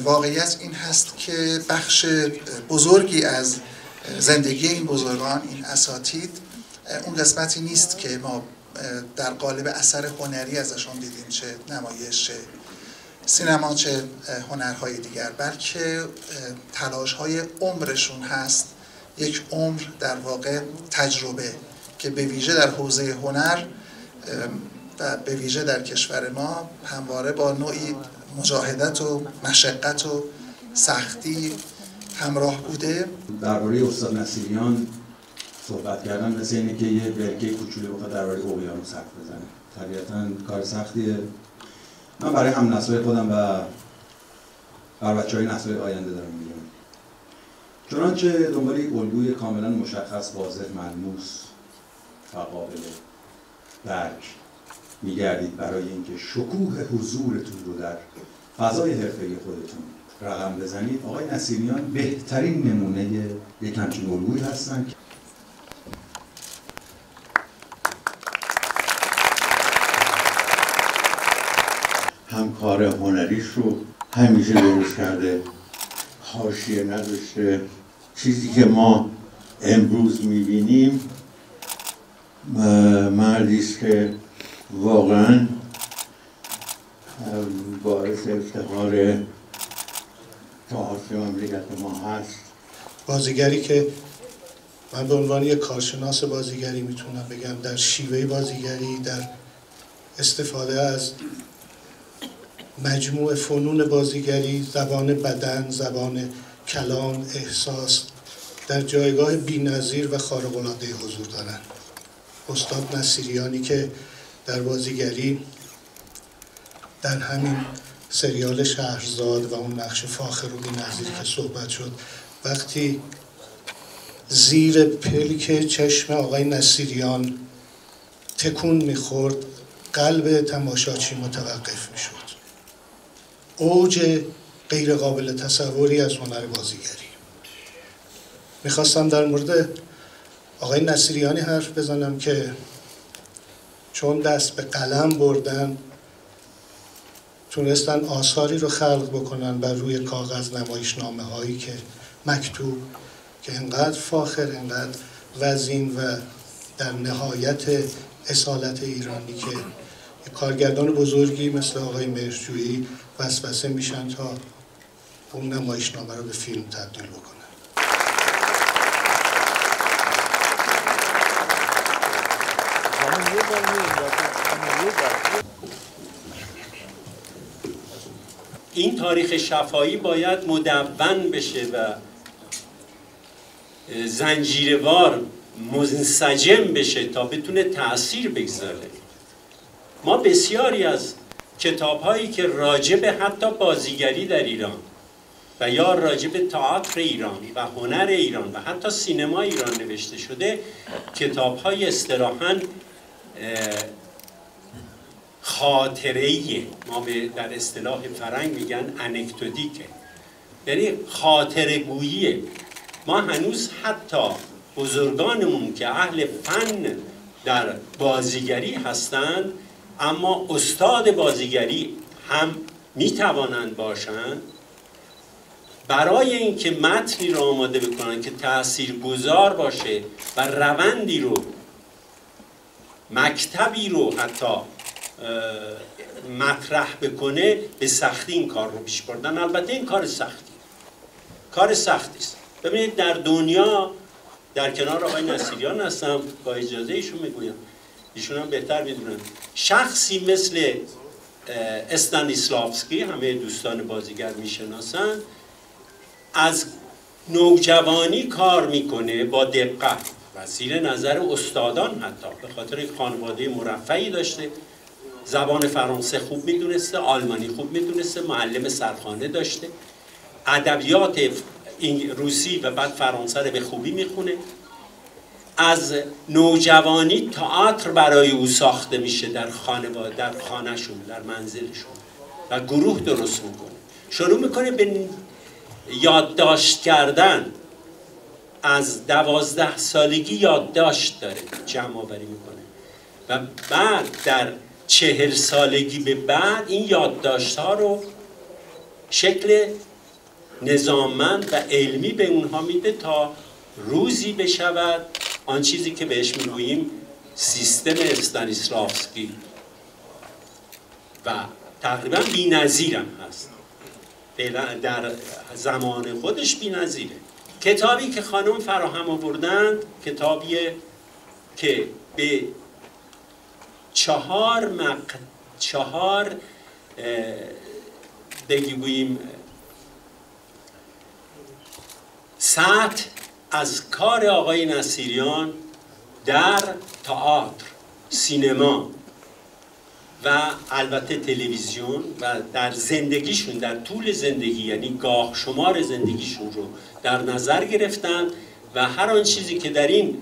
واقعیت این هست که بخش بزرگی از زندگی این بزرگان، این اساتید، اون قسمتی نیست که ما در قالب اثر هنری ازشون دیدیم، چه نمایش، چه سینما، چه هنرهای دیگر، بلکه تلاش‌های عمرشون هست. یک عمر در واقع تجربه که به ویژه در حوزه هنر و به ویژه در کشور ما همواره با نوعی مجاهدت و مشقت و سختی همراه بوده. درباره استاد نصیریان صحبت کردن مثل اینه که یه برکه کوچولو بخواد درباره اقیانوس حرف بزنه. طبیعتاً کار سختیه. من برای هم نسل‌های خودم و برای بچه‌های نسل‌های آینده دارم میگم. چنانچه دنبال یک الگوی کاملاً مشخص، واضح، ملموس و قابل درک میگردید برای اینکه شکوه حضورتون رو در فضای حرفه‌ای خودتون رقم بزنید. آقای نصیریان بهترین نمونه یک همچین الگویی هستن. هم کار هنریش رو همیشه درست کرده، حاشیه نداشته. چیزی که ما امروز میبینیم مردی است که واقعا باعث افتخار تئاتر مملکت ما هست. بازیگری که من به عنوان یک کارشناس بازیگری میتونم بگم در شیوه بازیگری، در استفاده از مجموع فنون بازیگری، زبان بدن، زبان کلام، احساس، در جایگاه بی‌نظیر و خارق‌العاده حضور دارند. استاد نصیریانی که در بازیگری در همین سریال شهرزاد و اون نقش فاخر و بی‌نظیر که صحبت شد، وقتی زیر پلک چشم آقای نصیریان تکون می‌خورد، قلب تماشاچی متوقف می‌شد. اوج غیر قابل تصوری از هنر بازیگری. میخواستم در مورد آقای نصیریانی حرف بزنم که چون دست به قلم بردن تونستن آثاری رو خلق بکنن بر روی کاغذ، نمایشنامه هایی که مکتوب که انقدر فاخر، انقدر وزین و در نهایت اصالت ایرانی که کارگردان بزرگی مثل آقای مهرجویی وسوسه میشن تا اون نمایشنامه رو به فیلم تبدیل بکنن. این تاریخ شفاهی باید مدون بشه و زنجیروار منسجم بشه تا بتونه تأثیر بگذاره. ما بسیاری از کتاب‌هایی که راجع به حتی بازیگری در ایران و یا راجع به تئاتر ایران و هنر ایران و حتی سینما ایران نوشته شده، کتاب‌های اصطلاحاً خاطره‌ایه. ما در اصطلاح فرنگ میگن انکدوتیکه، یعنی خاطره‌گوییه. ما هنوز حتی بزرگانمون که اهل فن در بازیگری هستند، اما استاد بازیگری هم میتوانند باشند، برای اینکه متنی رو آماده بکنن که تاثیرگذار باشه و روندی رو، مکتبی رو حتی مطرح بکنه، به سختی این کار رو پیش بردن. البته این کار سختی است. ببینید در دنیا، در کنار آقای نصیریان هستم، با اجازه ایشون میگویم، ایشون هم بهتر میدونن، شخصی مثل استانیسلافسکی، همه دوستان بازیگر میشناسن، از نوجوانی کار میکنه با دقت و زیر نظر استادان، حتی به خاطر یک خانواده مرفهی داشته، زبان فرانسه خوب میدونسته، آلمانی خوب میدونسته، معلم سرخانه داشته، ادبیات روسی و بعد فرانسه رو به خوبی میخونه. از نوجوانی تئاتر برای او ساخته میشه در خانواده، در خانهشون، در منزلشون و گروه درست میکنه. شروع میکنه به یادداشت کردن. از 12 سالگی یادداشت داره، جمع آوری میکنه و بعد در 40 سالگی به بعد این یادداشت ها رو شکل نظاممند و علمی به اونها میده تا روزی بشود آن چیزی که بهش میگوییم سیستم استانیسلافسکی و تقریبا بی‌نظیرم هست، در زمان خودش بی‌نظیره. کتابی که خانم فراهم آوردند کتابیه که به 4 بگوییم سطح از کار آقای نصیریان در تئاتر، سینما و البته تلویزیون و در زندگیشون، در طول زندگی، یعنی گاه شمار زندگیشون رو در نظر گرفتن و هر آن چیزی که در این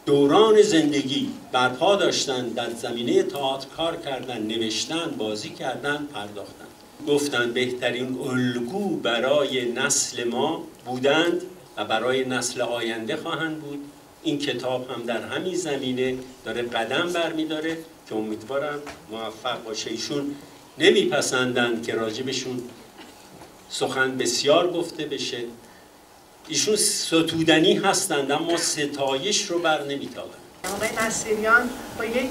دوران زندگی برپا داشتن در زمینه تئاتر کار کردن، نوشتن، بازی کردن، پرداختن. گفتن بهترین الگو برای نسل ما بودند و برای نسل آینده خواهند بود. این کتاب هم در همین زمینه داره قدم برمی‌داره که امیدوارم موفق باشه. ایشون نمیپسندن که راجبشون سخن بسیار گفته بشه. ایشون ستودنی هستند اما ستایش رو بر نمیتابند. آقای نصیریان با یک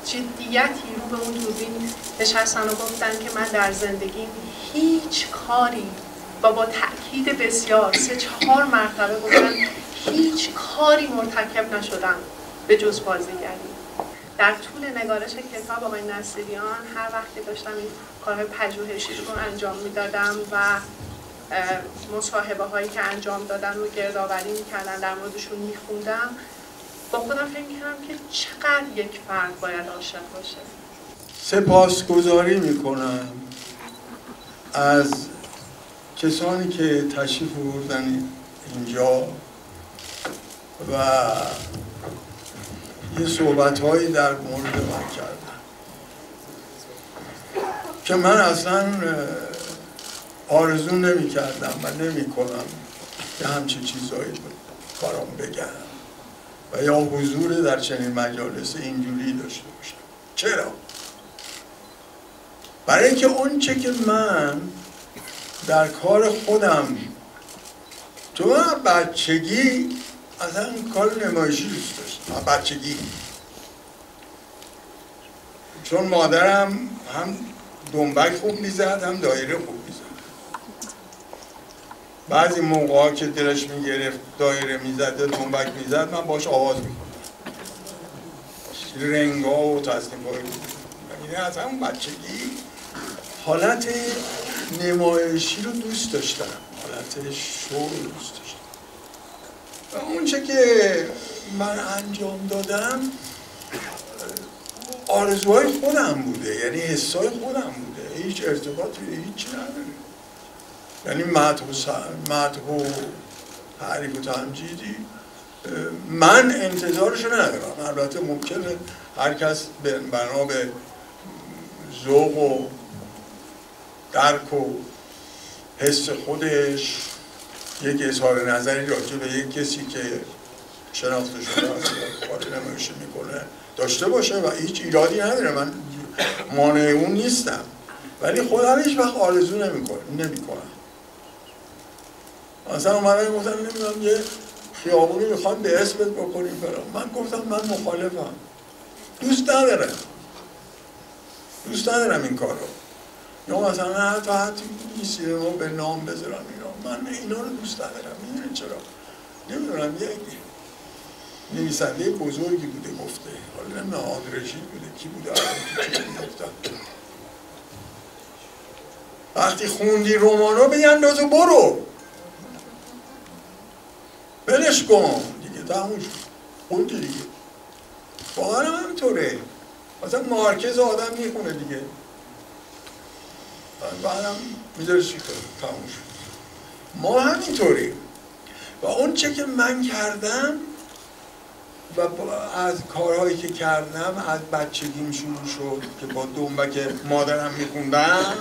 جدیتی رو به اون دوربین نشستن و گفتن که من در زندگیم هیچ کاری و با تأکید بسیار 3-4 مرتبه گفتن هیچ کاری مرتکب نشدم به جز بازیگری. در طول نگارش کتاب آقای نصیریان هر وقت که داشتم این کارهای پژوهشی رو انجام میدادم و مصاحبه هایی که انجام دادن رو گردآوری میکردن، در موردشون میخوندم، با خودم فکر میکردم که چقدر یک فرد باید عاشق باشه. سپاسگزاری میکنم از کسانی که تشریف آوردن اینجا و یه صحبت‌هایی در مورد من کردن که من اصلا آرزو نمی کردم و نمی کنم که همچین چیزهایی برام بگم و یا حضور در چنین مجالس اینجوری داشته باشم. چرا؟ برای اینکه اون چه که من در کار خودم تو من بچگی اصلا کار نمایشی دوست داشتم. بچگی چون مادرم هم دنبک خوب میزد هم دایره خوب میزد. بعضی موقعا که دلش میگرفت دایره میزد یا دنبک میزد من باش آواز میکنم، رنگا و تصنیف‌های میگه. از همون بچگی حالت نمایشی رو دوست داشتم، حالت شو رو دوست داشتم و اون چه که من انجام دادم آرزوهای خودم بوده، یعنی حسای خودم بوده، هیچ ارتباطی به هیچی نداره. یعنی مدح و تعریف و تمجیدی من انتظارشو ندارم. البته ممکنه هر کس بنا به ذوق و درک و حس خودش یک اظهار نظری راجع به یک کسی که شناخته شده است کار نمایشی میکنه داشته باشه و هیچ ایرادی نداره، من مانع اون نیستم، ولی خودم هیچ وقت آرزو نمیکنم. مثلا اومدن گفتن نمیدونم یه خیابونی میخوام به اسمت بکنیم برام، من گفتم من مخالفم، دوست ندارم این کارو. یا مثلا حتی این سینما به نام بذارم اینا، من اینا رو دوست ندارم. میدونی چرا؟ نمیدونم، یک نویسنده بزرگی بوده گفته، حالا نمیدونم آندرژی بوده کی بوده، وقتی خوندی رمانو بیندازو برو بلش کن دیگه، تموم شد، خوندی دیگه. واقعا همینطوره، مثلا مارکز آدم میخونه دیگه، بعدم میذاره چی کنه، تموم شد. ما همینطوریم و اون چه که من کردم و از کارهایی که کردم از بچگیم شروع شد که با دنبک مادرم میخوندم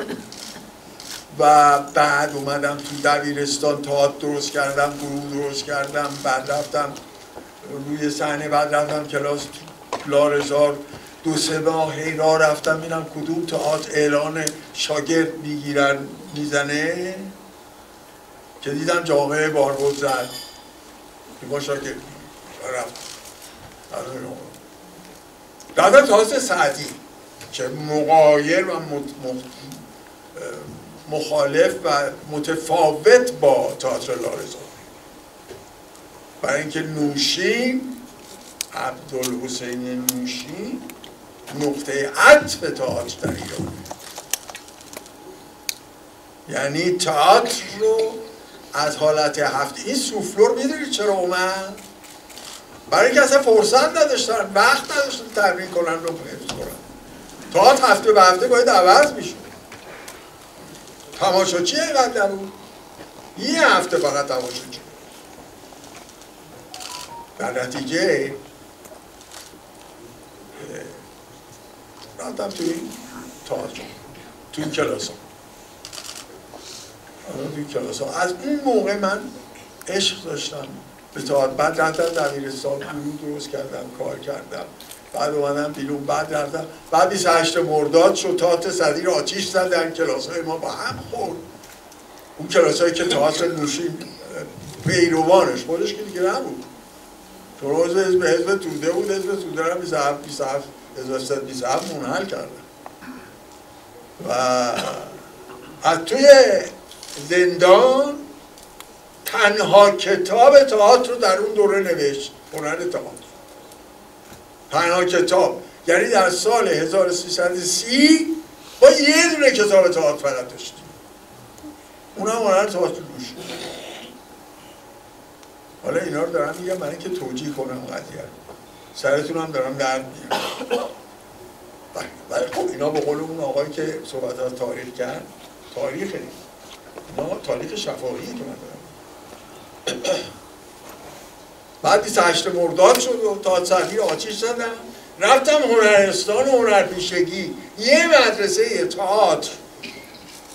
و بعد اومدم تو دبیرستان تئاتر درست کردم، گروه درست کردم، بعد رفتم روی صحنه، بعد رفتم کلاس لارزار 2-3 ماه راه رفتم ببینم کدوم تئاتر اعلان شاگرد میزنه که دیدم جامعه باربد زد که با شاگرد رفتم تئاتر سعدی که مغایر و مخالف و متفاوت با تئاتر لارزار، برای اینکه نوشین، عبدالحسین نوشین نقطه عطف تئاتر در ایران، یعنی تئاتر رو از حالت هفته این سوفلور میدونید چرا اومد؟ برای اینکه اصلا فرصت نداشتن، وقت نداشتن تمرین کنن رو حفظ کنن. تئاتر هفته به هفته باید عوض میشد. تماشاچی اینقدر نبود، یه هفته فقط تماشاچی. در نتیجه رفتم توی این تئاتر، توی این کلاس ها. از اون موقع من عشق داشتم به تئاتر. بعد رفتم دبیرستان گروه درست کردم، کار کردم، بعد اومدم بیرون، بعد 28 مرداد شد تئاتر سعدی رو آتیش زدن، کلاس‌های ما با هم خورد. اون کلاس‌هایی که تئاتر نوشین پیروانش خودش که دیگه نبود، چون حزب توده بود، حزب توده رو 27 منحل کردن و از توی زندان تنها کتاب تئاتر رو در اون دوره نوشت، هنر تئاتر. تنها کتاب، یعنی در سال 1330 با یه دونه کتاب تئاتر فقط داشتیم، اونم هنر تئاتر روش. حالا اینا رو دارم میگم برای اینکه توجیه کنم قضیه رو، سرتون هم دارم درد میارم. ولی خب اینا به قول اون آقایی که صحبت از تاریخ کرد، تاریخه، اینا تاریخ شفاهی که من دارم. بعد 28 مرداد شد و تئاتر سعدی رو آتیش زدن. رفتم هنرستان هنرپیشگی، یه مدرسه تئاتر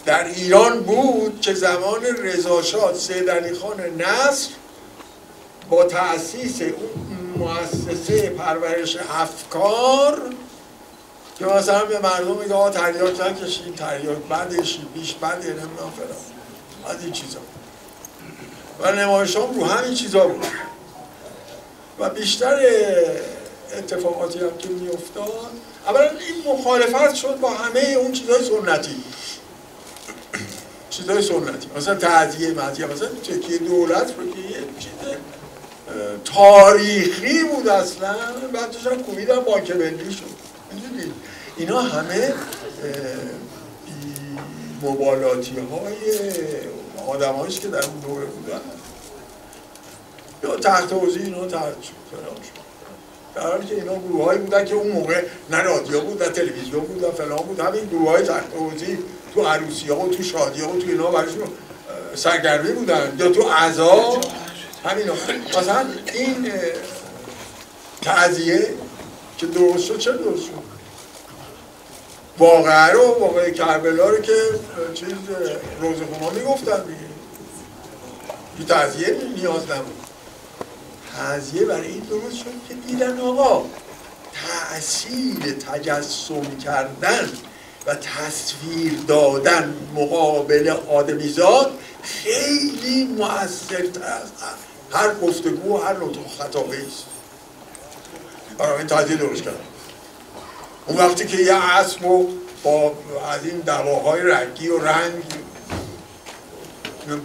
در ایران بود که زمان رضاشاه سید علی خان نصر با تأسیس اون مؤسسه پرورش افکار که مثلا به مردم میگه آقا تریاک نکشین، تریاک بدش، بیش بده، نمیدونم فلان، از این چیزا و نمایشام رو همین چیزا بود و بیشتر اتفاقاتی هم که میافتاد اولا این مخالفت شد با همه اون چیزای سنتی، مثلا تعزیه مدیه، مثلا تکیه دولت رو که یه چیز تاریخی بود اصلا، بعدش هم کوبیدن بانک ملی شد. میدونید اینا همه مبالاتی های آدم هاییست که در اون دوره بودن، یا تحت حوزه اینا تحت شد، در حالی که اینا گروه هایی بودن که اون موقع نه رادیو بود، نه تلویزیون بود، نه فلان بود، همین گروه های تحت حوزه تو عروسی ها و تو شادی ها و تو اینا برایشون سرگرمی بودن، یا تو عزا همین ها. مثلا این تعزیه که درست شد، چه درست شد؟ واقعه رو، واقعه کربلا رو که چیز روزخونا میگفتن دیگه، که تعزیه نیاز نبود. تعزیه برای این درست شد که دیدن آقا تأثیر تجسم کردن و تصویر دادن مقابل آدمیزاد خیلی مؤثرتر از هر گفتگو و هر نطق خطابه‌ای است. برای این تعزیه درست کردن. اون وقتی که یه اسب رو با از این دواهای رنگی و رنگ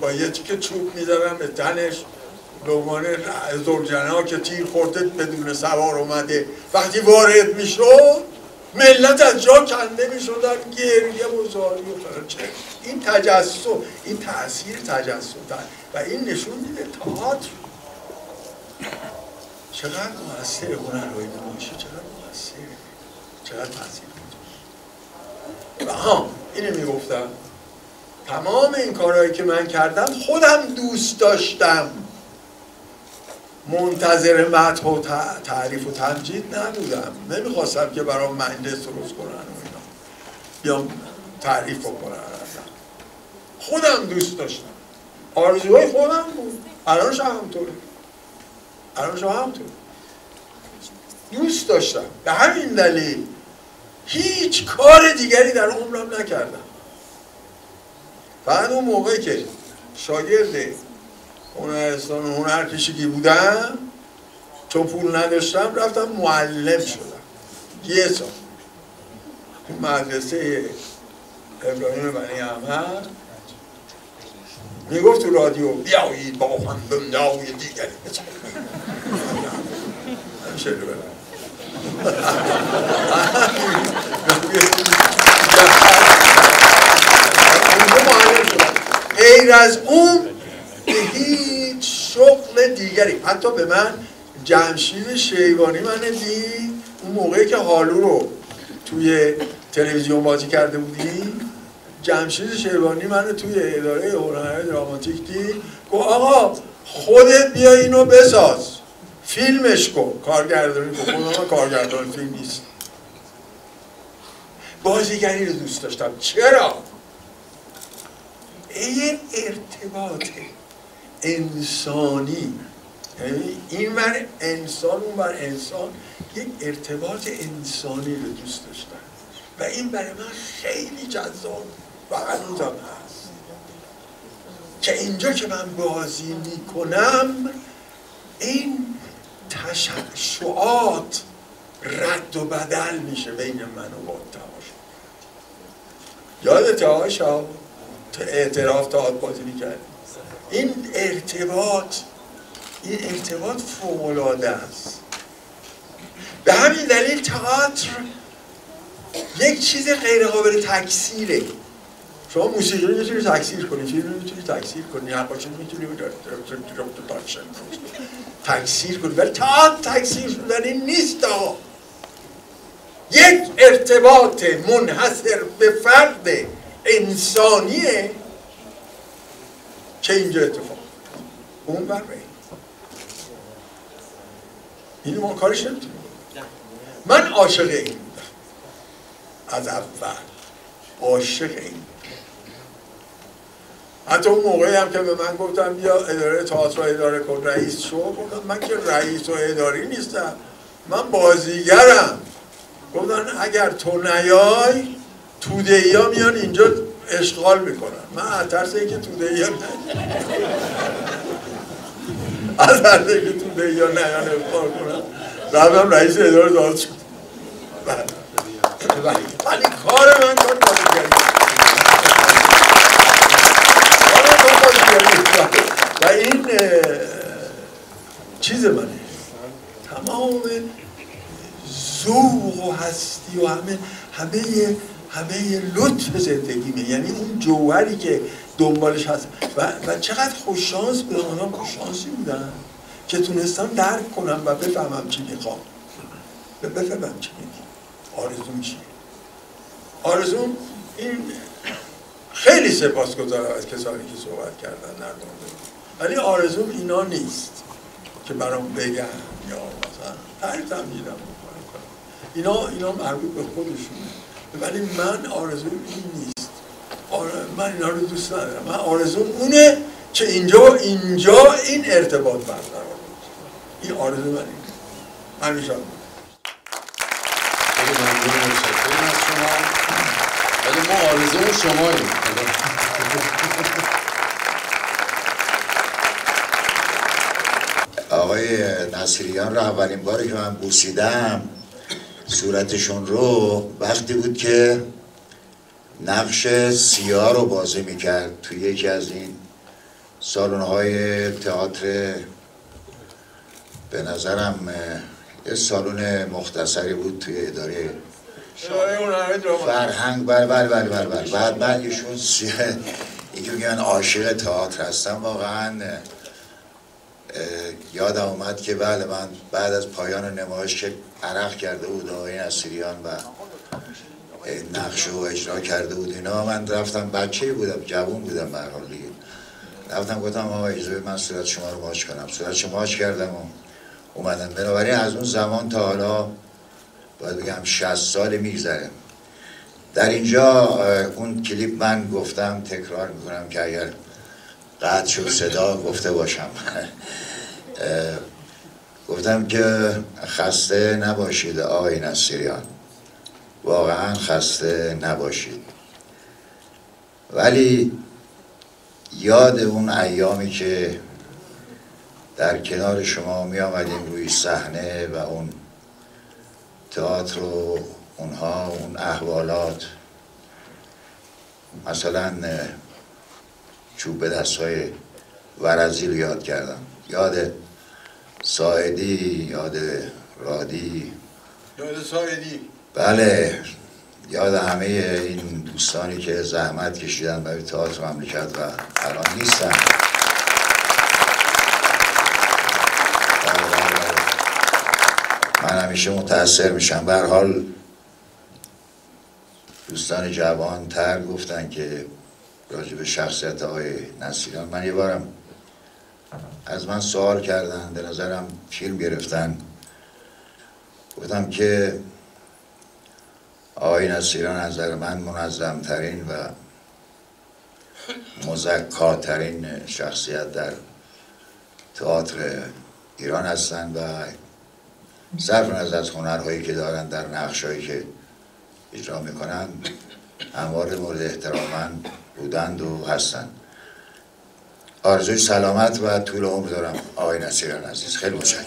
با یه تیکه چوب می‌ذارن به تنش به عنوان زرجنا که تیر خورده بدون سوار اومده، وقتی وارد میشد ملت از جا کنده میشدن، گریه و زاری و فلان. این تجسم، این تأثیر تجسم و این نشون میده تئاتر چقدر مؤثر، هنرهای نمایشی چقدر مؤثر، چقدر تأثیر میده. اینو میگفتم تمام این کارهایی که من کردم خودم دوست داشتم، منتظر مدح و تعریف و تمجید نبودم. نمیخواستم که برام مجلس درست کنن و اینا بیام تعریف کنن. خودم دوست داشتم، آرزوهای خودم بود. الانش همطوره، الانش همطوره. دوست داشتم. به همین دلیل هیچ کار دیگری در عمرم نکردم. بعد اون موقعی که شاگرد هنرستان هنرکشیدگی بودم، چون پول نداشتم رفتم معلم شدم. یه سال تو مدرسه ابراهیم بنی احمد میگفت تو رادیو بیایید با هم دنیای دیگری بچنیم. همیشه رو برم. غیر از اون هیچ شغل دیگری. حتی به من جمشید شیبانی من دید اون موقعی که هالو رو توی تلویزیون بازی کرده بودیم، جمشید شیبانی من توی اداره هنر دراماتیک دید، گفت آقا خودت بیا اینو بساز، فیلمش کن، کارگردانی کن. من کارگردان فیلم نیست. بازیگری رو دوست داشتم. چرا؟ این ارتباط انسانی، یعنی این بر انسان اون بر انسان، یک ارتباط انسانی رو دوست داشتم و این برای من خیلی جذاب و هنوزم هست که اینجا که من بازی میکنم این تشعشعات رد و بدل میشه بین من و با تماشا. یادت آقا اعتراف تئاتر بازی میکرد؟ این ارتباط فوق‌العاده است. به همین دلیل تئاتر یک چیز غیر قابل تکثیره. شما موسیقی رو میتونی تکثیر کنی، فیلم رو میتونی تکثیر کنی، نقاشی رو میتونی تکثیر کنی، ولی تئاتر تکثیر شدنی نیست. آقا یک ارتباط منحصر به فرد انسانیه که اینجا اتفاق اون بر بین این ما کارش نمیتونیم. من عاشق این بودم از اول، عاشق این بودم. حتی اون موقعی هم که به من گفتم بیا اداره تئاتر رو اداره کن، رئیس شو، گفتم من که رئیس و اداری نیستم، من بازیگرم. گفتن اگر تو نیای توده‌ای ها میان اینجا اشغال میکنن. من از ترس اینکه توده‌ای ها از ترس اینکه توده‌ای ها نیان اشغال کنن رفتم رئیس اداره تئاتر شد. ولی کار من کار بازیگری و این چیز منه، تمام ذوق و هستی و همه لطف زندگیمه. یعنی اون جوهری که دنبالش هست و چقدر خوششانس بودم، خوششانسی بودم که تونستم درک کنم و بفهمم چی میخوام، بفهمم چی میگم، آرزوم چیه. آرزوم این خیلی سپاسگزارم از کسانی که صحبت کردن در مورد، ولی آرزوم اینا نیست که برام بگن یا مثلا تعریف تمجیدم بکنم. اینا مربوط به خودشونه، ولی من آرزوم این نیست. من اینا رو دوست ندارم. من آرزوم اونه که اینجا این ارتباط برقرار بود. این آرزو من اینه. همیشه متشکرم از شما، ولی ما آرزومون شماییم. آقای نصیریان رو اولین باری که من بوسیدم صورتشون رو وقتی بود که نقش سیاه رو بازی میکرد توی یکی از این سالن‌های تئاتر، به نظرم یه سالن مختصری بود توی اداره فرهنگ. بله. بعد من ایشون اینکه میگن عاشق تئاتر هستم، واقعا یادم اومد که بله من بعد از پایان نمایش که عرق کرده بود آقای نصیریان و نقش رو اجرا کرده بود اینا. من رفتم، بچه بودم، جوان بودم به هر حال دیگه، رفتم گفتم آقا اجازه من صورت شما رو ماچ کنم. صورت شما ماچ کردم و اومدم. بنابراین از اون زمان تا حالا باید بگم 60 سال میگذره. در اینجا اون کلیپ من گفتم، تکرار میکنم که اگر قطع شد صدا گفته باشم گفتم که خسته نباشید آقای نصیریان، واقعا خسته نباشید، ولی یاد اون ایامی که در کنار شما می آمدیم روی صحنه و اون تئاتر و اونها، اون احوالات، مثلا چوب به دستهای ورزی رو یاد کردم، یاد ساعدی، یاد رادی، یاد ساعدی، بله، یاد همه این دوستانی که زحمت کشیدن برای تئاتر مملکت و الان نیستن. من همیشه متأثر میشم. به هر حال دوستان جوان تر گفتن که راجع به شخصیت آقای نصیریان، من یه بارم از من سوال کردن، به نظرم فیلم گرفتن، گفتم که آقای نصیریان از نظر من منظم‌ترین و مزکاترین شخصیت در تئاتر ایران هستند و صرف نظر از هنرهایی که دارن در نقش‌هایی که اجرا میکنن همواره مورد احترام بودند و هستند. آرزوی سلامت و طول عمر دارم آقای نصیریان عزیز. خیلی متشکرم.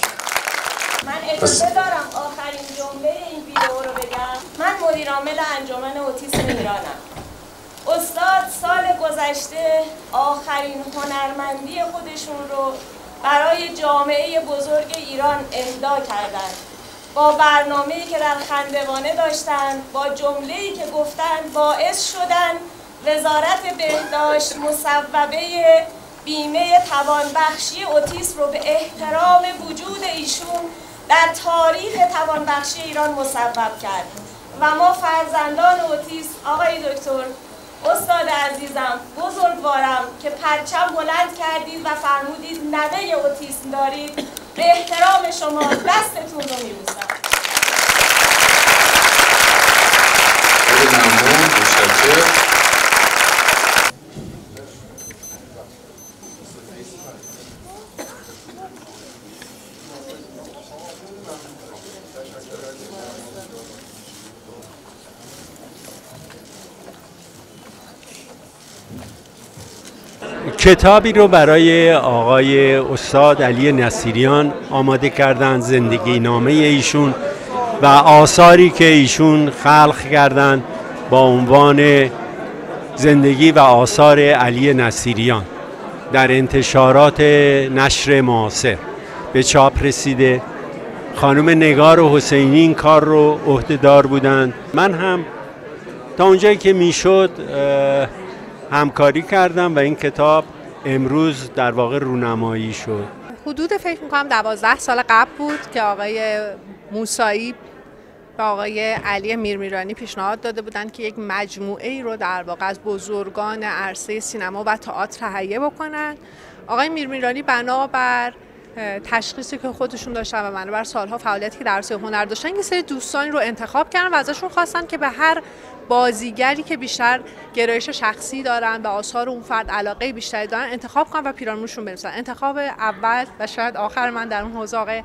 من اجازه دارم آخرین جمله این ویدئو رو بگم. من مدیر عامل انجمن اوتیسم ایرانم. استاد سال گذشته آخرین هنرمندی خودشون رو برای جامعه بزرگ ایران اهدا کردند. با برنامه‌ای که در خندوانه داشتن، با جمله‌ای که گفتن، باعث شدن وزارت بهداشت مصوبه بیمه توانبخشی اوتیسم رو به احترام وجود ایشون در تاریخ توانبخشی ایران مصوب کرد و ما فرزندان اوتیسم، آقای دکتر، استاد عزیزم، بزرگوارم که پرچم بلند کردید و فرمودید نوه اوتیسم دارید، به احترام شما دستتون رو می‌بوسم. خیلی ممنون، متشکرم. کتابی رو برای آقای استاد علی نصیریان آماده کردن، زندگی نامه ایشون و آثاری که ایشون خلق کردن با عنوان زندگی و آثار علی نصیریان در انتشارات نشر معاصر به چاپ رسیده. خانم نگار حسینی این کار رو عهده‌دار بودند. من هم تا اونجایی که میشد همکاری کردم و این کتاب امروز در واقع رونمایی شد. حدود فکر میکنم 12 سال قبل بود که آقای موسایی و آقای علی میرمیرانی پیشنهاد داده بودند که یک مجموعه ای رو در واقع از بزرگان عرصه سینما و تئاتر تهیه بکنن. آقای میرمیرانی بنابر تشخیصی که خودشون داشتن و بنابر سالها فعالیتی که در عرصه هنر داشتن، یه سری دوستانی رو انتخاب کردن و ازشون خواستن که به هر بازیگری که بیشتر گرایش شخصی دارن به آثار اون فرد علاقه بیشتری دارن انتخاب کنن و پیرامونشون بنویسن. انتخاب اول و شاید آخر من در اون حوزه آقای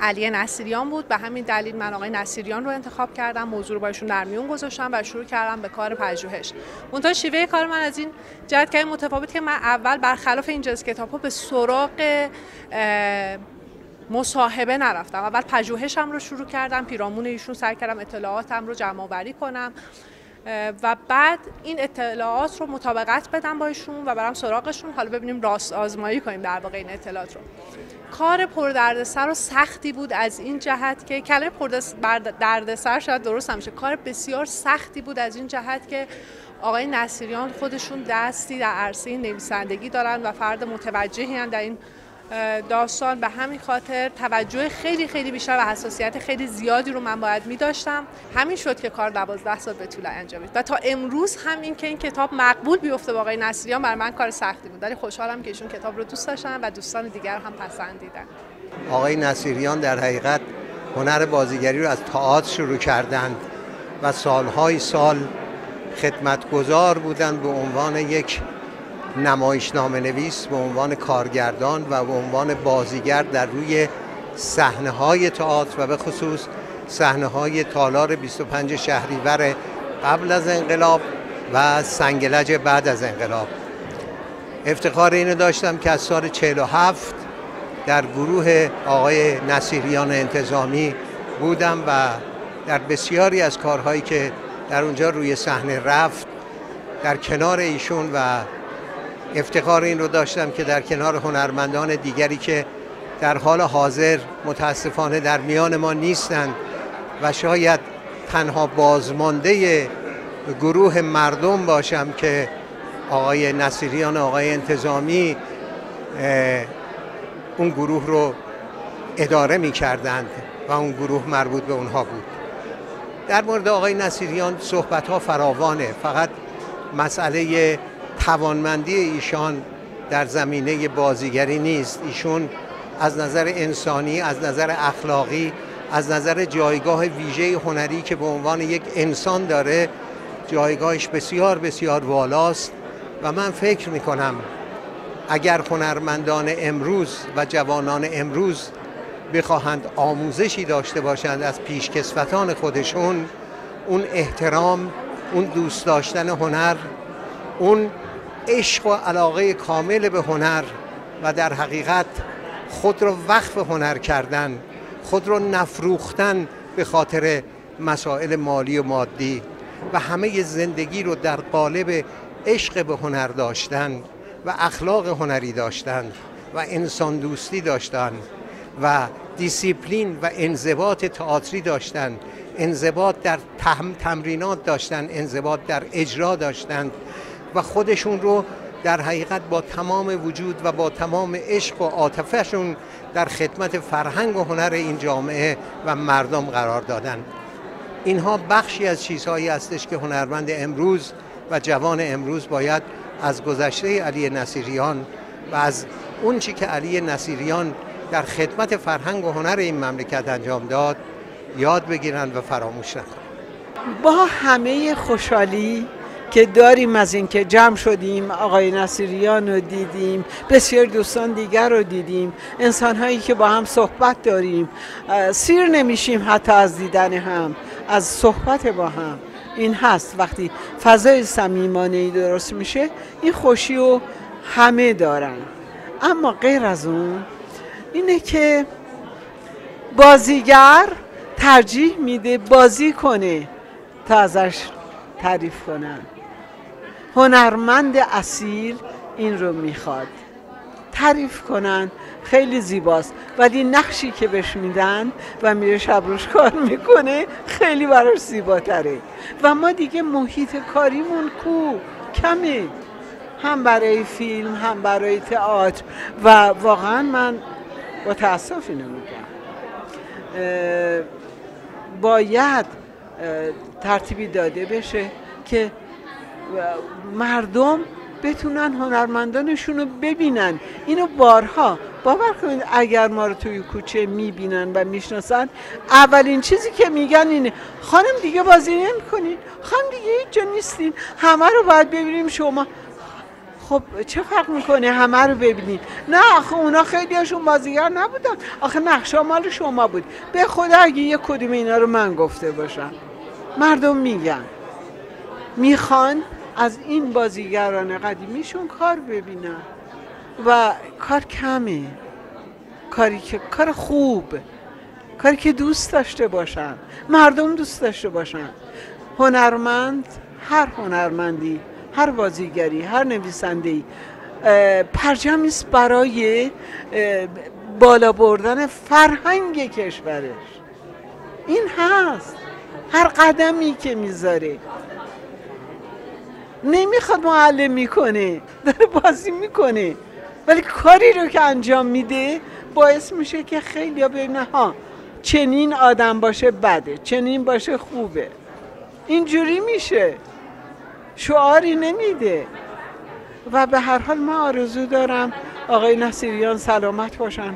علی نصیریان بود. به همین دلیل من آقای نصیریان رو انتخاب کردم، موضوع رو با ایشون در میون گذاشتم و شروع کردم به کار پژوهش. منتها شیوه کار من از این جهت که متفاوت که من اول برخلاف این جنس کتاب‌ها به سراغ مصاحبه نرفتم. اول پژوهشم رو شروع کردم، پیرامون ایشون سعی کردم اطلاعاتم رو جمع آوری کنم و بعد این اطلاعات رو مطابقت بدم با ایشون و برم سراغشون. حالا ببینیم راست آزمایی کنیم در واقع این اطلاعات رو. کار پردردسر و سختی بود از این جهت که کلمه پردردسر شاید درست نمیشه، کار بسیار سختی بود از این جهت که آقای نصیریان خودشون دستی در عرصه نویسندگی دارن و فرد متوجهی هستند در این داستان به همین خاطر توجه خیلی خیلی بیشتر و حساسیت خیلی زیادی رو من باید می‌داشتم. همین شد که کار 12 سال به طول انجامید و تا امروز هم این که این کتاب مقبول بیفته با آقای نصیریان برای من کار سختی بود، ولی خوشحالم که ایشون کتاب رو دوست داشتن و دوستان دیگر هم پسندیدن. آقای نصیریان در حقیقت هنر بازیگری رو از تئاتر شروع کردند و سالهای سال خدمتگزار بودند به عنوان یک نمایشنامه نویس، به عنوان کارگردان و به عنوان بازیگر در روی صحنه‌های تئاتر و به خصوص صحنه‌های تالار 25 شهریور قبل از انقلاب و سنگلج بعد از انقلاب. افتخار اینو داشتم که از سال 47 در گروه آقای نصیریان انتظامی بودم و در بسیاری از کارهایی که در اونجا روی صحنه رفت در کنار ایشون و افتخار این رو داشتم که در کنار هنرمندان دیگری که در حال حاضر متاسفانه در میان ما نیستند و شاید تنها بازمانده گروه مردم باشم که آقای نصیریان آقای انتظامی اون گروه رو اداره می کردند و اون گروه مربوط به اونها بود. در مورد آقای نصیریان صحبت ها فراوانه، فقط مسئله توانمندی ایشان در زمینه بازیگری نیست. ایشون از نظر انسانی، از نظر اخلاقی، از نظر جایگاه ویژه هنری که به عنوان یک انسان داره جایگاهش بسیار بسیار والاست و من فکر میکنم اگر هنرمندان امروز و جوانان امروز بخواهند آموزشی داشته باشند از پیشکسوتان خودشون، اون احترام، اون دوست داشتن هنر، اون عشق و علاقه کامل به هنر و در حقیقت خود رو وقف هنر کردن، خود رو نفروختن به خاطر مسائل مالی و مادی و همه زندگی رو در قالب عشق به هنر داشتن و اخلاق هنری داشتن و انسان دوستی داشتن و دیسیپلین و انضباط تئاتری داشتن، انضباط در تمرینات داشتن، انضباط در اجرا داشتن و خودشون رو در حقیقت با تمام وجود و با تمام عشق و عاطفه‌شون در خدمت فرهنگ و هنر این جامعه و مردم قرار دادن. اینها بخشی از چیزهایی هستش که هنرمند امروز و جوان امروز باید از گذشته علی نصیریان و از اون چی که علی نصیریان در خدمت فرهنگ و هنر این مملکت انجام داد یاد بگیرن و فراموش نکنن. با همه خوشحالی که داریم از این که جمع شدیم، آقای نصیریان رو دیدیم، بسیار دوستان دیگر رو دیدیم، انسان‌هایی که با هم صحبت داریم، سیر نمیشیم حتی از دیدن هم، از صحبت با هم. این هست وقتی فضای صمیمانه‌ای درست میشه، این خوشی رو همه دارن. اما غیر از اون اینه که بازیگر ترجیح میده بازی کنه تا ازش تعریف کنن. هنرمند اصیل این رو میخواد، تعریف کنن. خیلی زیباست ولی نقشی که بهش میدن و میره شب روش کار میکنه خیلی براش زیباتره و ما دیگه محیط کاریمون کمه، هم برای فیلم هم برای تئاتر و واقعا من با تأسف اینو میگم باید ترتیبی داده بشه که مردم بتونن هنرمندانشون رو ببینن. اینو بارها باور کنید اگر ما رو توی کوچه میبینن و میشناسن اولین چیزی که میگن اینه خانم دیگه بازی نمی‌کنین، خانم دیگه هیچ جا نیستین، همه رو باید ببینیم شما. خب چه فرق میکنه همه رو ببینین؟ نه آخه اونا خیلی هاشون بازیگر نبودن، آخه نقشا مال شما بود. به خدا اگه یک کدوم اینا رو من گفته باشم مردم میگن میخوان از این بازیگران قدیمیشون کار ببینن و کار کمه، کار خوب، کاری که دوست داشته باشن، مردم دوست داشته باشن. هنرمند، هر هنرمندی، هر بازیگری، هر نویسنده‌ای پرچمی است برای بالا بردن فرهنگ کشورش. این هست هر قدمی که میذاره. نمیخواد معلم میکنه، داره بازی میکنه. ولی کاری رو که انجام میده باعث میشه که خیلی ها ببینن ها چنین آدم باشه بده، چنین باشه خوبه. اینجوری میشه، شعاری نمیده. و به هر حال من آرزو دارم آقای نصیریان سلامت باشن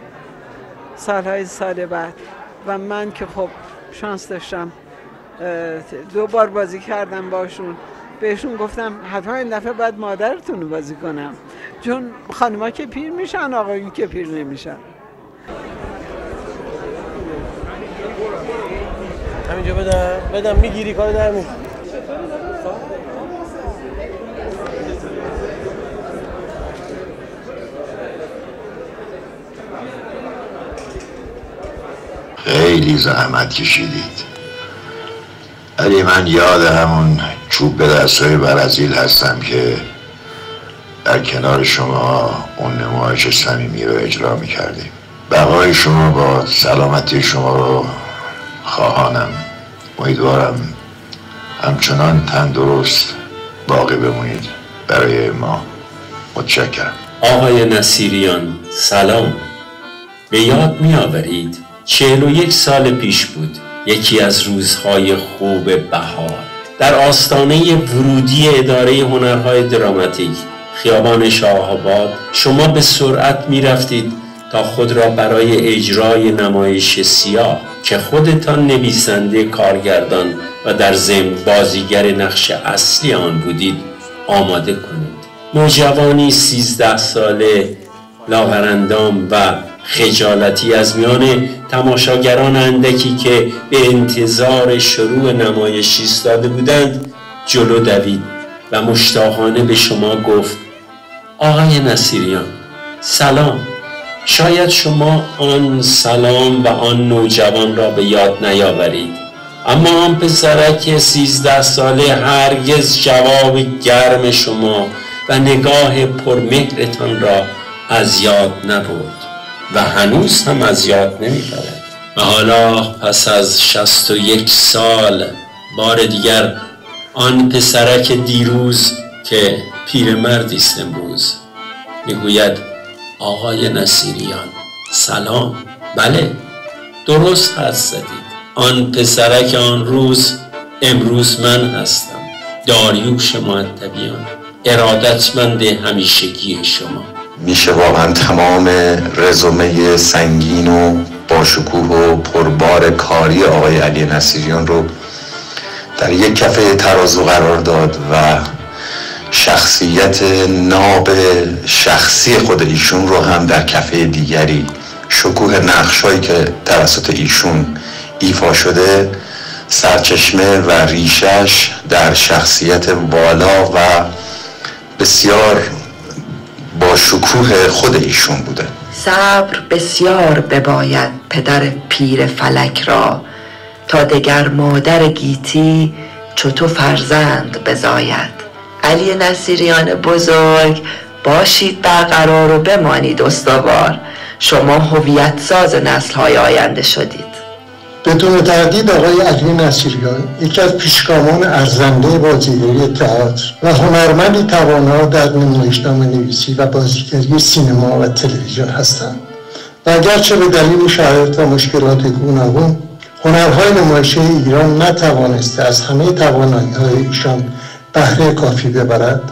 سالهای سال بعد. و من که خب شانس داشتم 2 بار بازی کردم باشون، بهشون گفتم حتما این دفعه باید مادرتون رو بازی کنم، چون خانم‌ها که پیر میشن آقایون که پیر نمیشن. همینجا بدم میگیری کار در می. خیلی زحمت کشیدید، ولی من یاد همون چوب به دستای برزیل هستم که در کنار شما اون نمایش صمیمی رو اجرا میکردیم. بقای شما با سلامتی شما رو خواهانم. امیدوارم همچنان تندرست باقی بمونید برای ما. متشکرم. آقای نصیریان سلام. به یاد می آورید 41 سال پیش بود، یکی از روزهای خوب بهار، در آستانه ورودی اداره هنرهای دراماتیک خیابان شاه‌آباد شما به سرعت می رفتید تا خود را برای اجرای نمایش سیاه که خودتان نویسنده، کارگردان و در ضمن بازیگر نقش اصلی آن بودید آماده کنید. نوجوانی 13 ساله، لاغرندام و خجالتی از میان تماشاگران اندکی که به انتظار شروع نمایش ایستاده بودند جلو دوید و مشتاقانه به شما گفت: آقای نصیریان سلام. شاید شما آن سلام و آن نوجوان را به یاد نیاورید، اما آن پسرک 13 ساله هرگز جواب گرم شما و نگاه پرمهرتان را از یاد نبرد و هنوز هم از یاد نمیبرد. و حالا پس از 61 سال بار دیگر آن پسرک دیروز که پیرمردی است امروز میگوید: آقای نصیریان سلام. بله درست حدس زدید، آن پسرک آن روز امروز من هستم، داریوش مؤدبیان، ارادتمند همیشگی شما. میشه واقعا تمام رزومه سنگین و با شکوه و پربار کاری آقای علی نصیریان رو در یک کفه ترازو قرار داد و شخصیت ناب شخصی خود ایشون رو هم در کفه دیگری، شکوه نقشایی که توسط ایشون ایفا شده سرچشمه و ریشش در شخصیت والا و بسیار با شکوه خود ایشون بوده. صبر بسیار بباید پدر پیر فلک را، تا دگر مادر گیتی چو تو فرزند بزاید. علی نصیریان بزرگ، باشید برقرار و بمانید استوار. شما هویت ساز نسل‌های آینده شدید. بدون تردید آقای علی نصیریان یکی از پیشگامان ارزنده بازیگری تئاتر و هنرمندی توانا در نمایشنامه نویسی و بازیگری سینما و تلویزیون هستند و اگرچه به دلیل شرایط و مشکلات گوناگون هنرهای نمایشی ایران نتوانسته از همه توانایی‌های ایشان بهره کافی ببرد،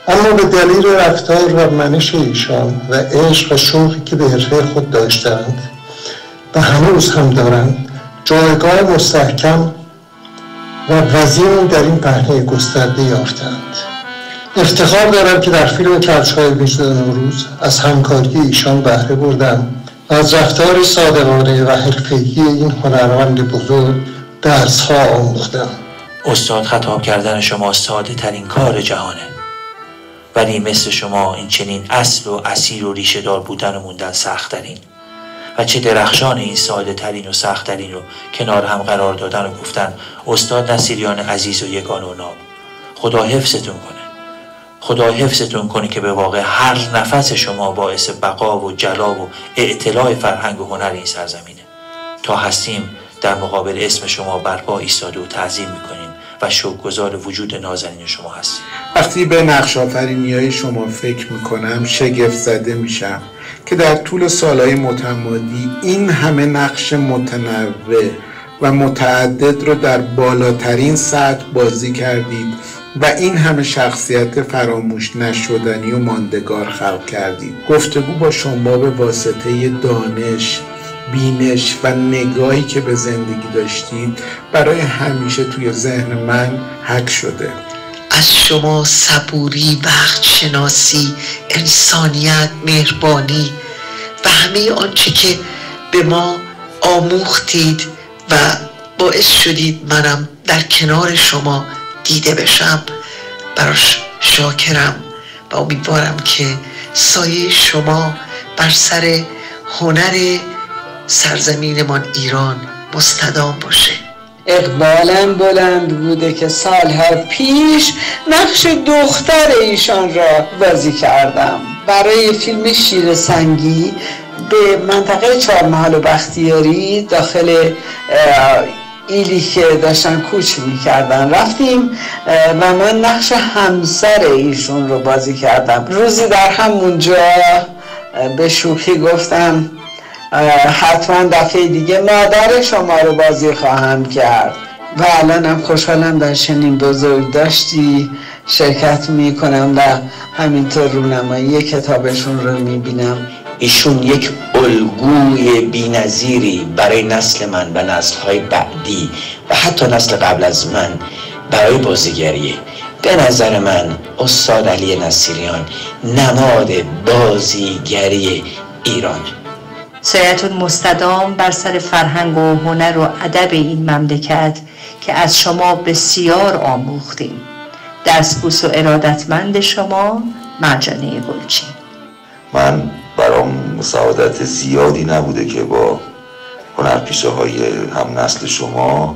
اما به دلیل رفتار و منش ایشان و عشق و شوقی که به حرفه خود داشتند و هنوز هم دارند جایگاه مستحکم و وزین در این پهنه گسترده یافتند. افتخار دارم که در فیلم کفش‌های وجدان نوروز از همکاری ایشان بهره بردم و از رفتار صادقانه و حرفه‌ای این هنرمند بزرگ درس‌ها آموختم. استاد خطاب کردن شما ساده ترین کار جهانه، ولی مثل شما این چنین اصل و اصیل و ریشه دار بودن و موندن سخت ترین و چه درخشان این ساده ترین و سخت ترین رو کنار هم قرار دادن و گفتن استاد نصیریان عزیز و یگانه و ناب. خدا حفظتون کنه، خدا حفظتون کنه که به واقع هر نفس شما باعث بقا و جلا و اعتلاع فرهنگ و هنر این سرزمینه. تا هستیم در مقابل اسم شما برپا ایستاده و تعظیم میکنیم و شکرگزار وجود نازنین شما هستیم. وقتی به نقش آفرینی‌های شما فکر میکنم شگفت زده میشم که در طول سالهای متمادی این همه نقش متنوع و متعدد رو در بالاترین سطح بازی کردید و این همه شخصیت فراموش نشدنی و ماندگار خلق کردید. گفتگو با شما به واسطه دانش، بینش و نگاهی که به زندگی داشتید برای همیشه توی ذهن من حک شده. از شما صبوری، وقت شناسی، انسانیت، مهربانی و همه آنچه که به ما آموختید و باعث شدید منم در کنار شما دیده بشم براش شاکرم و امیدوارم که سایه شما بر سر هنر سرزمینمان ایران مستدام باشه. اقبالم بلند بوده که سالها پیش نقش دختر ایشان را بازی کردم. برای فیلم شیر سنگی به منطقه چهارمحال و بختیاری داخل ایلی که داشتن کوچ میکردن رفتیم و من نقش همسر ایشون رو بازی کردم. روزی در همونجا به شوخی گفتم حتما دفعه دیگه مادر شما رو بازی خواهم کرد و الانم خوشحالم در چنین بزرگ داشتی شرکت میکنم و همینطور رونمایی کتابشون رو میبینم. ایشون یک الگوی بی‌نظیری برای نسل من و نسل‌های بعدی و حتی نسل قبل از من برای بازیگریه. به نظر من استاد علی نصیریان نماد بازیگری ایران. سایتون مستدام بر سر فرهنگ و هنر و ادب این مملکت که از شما بسیار آموختیم. دستبوس و ارادتمند شما، مرجانه گلچین. من برام سعادت زیادی نبوده که با هنرپیشه های هم نسل شما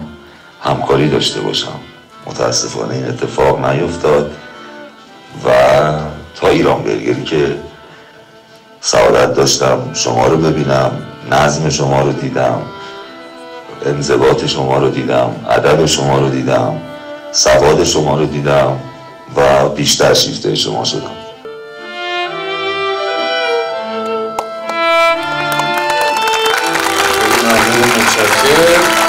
همکاری داشته باشم. متاسفانه این اتفاق نیفتاد و تا ایران برگری که سعادت داشتم شما رو ببینم، نظم شما رو دیدم، انضباط شما رو دیدم، ادب شما رو دیدم، سواد شما رو دیدم و بیشتر شیفته شما شدم. متشکرم.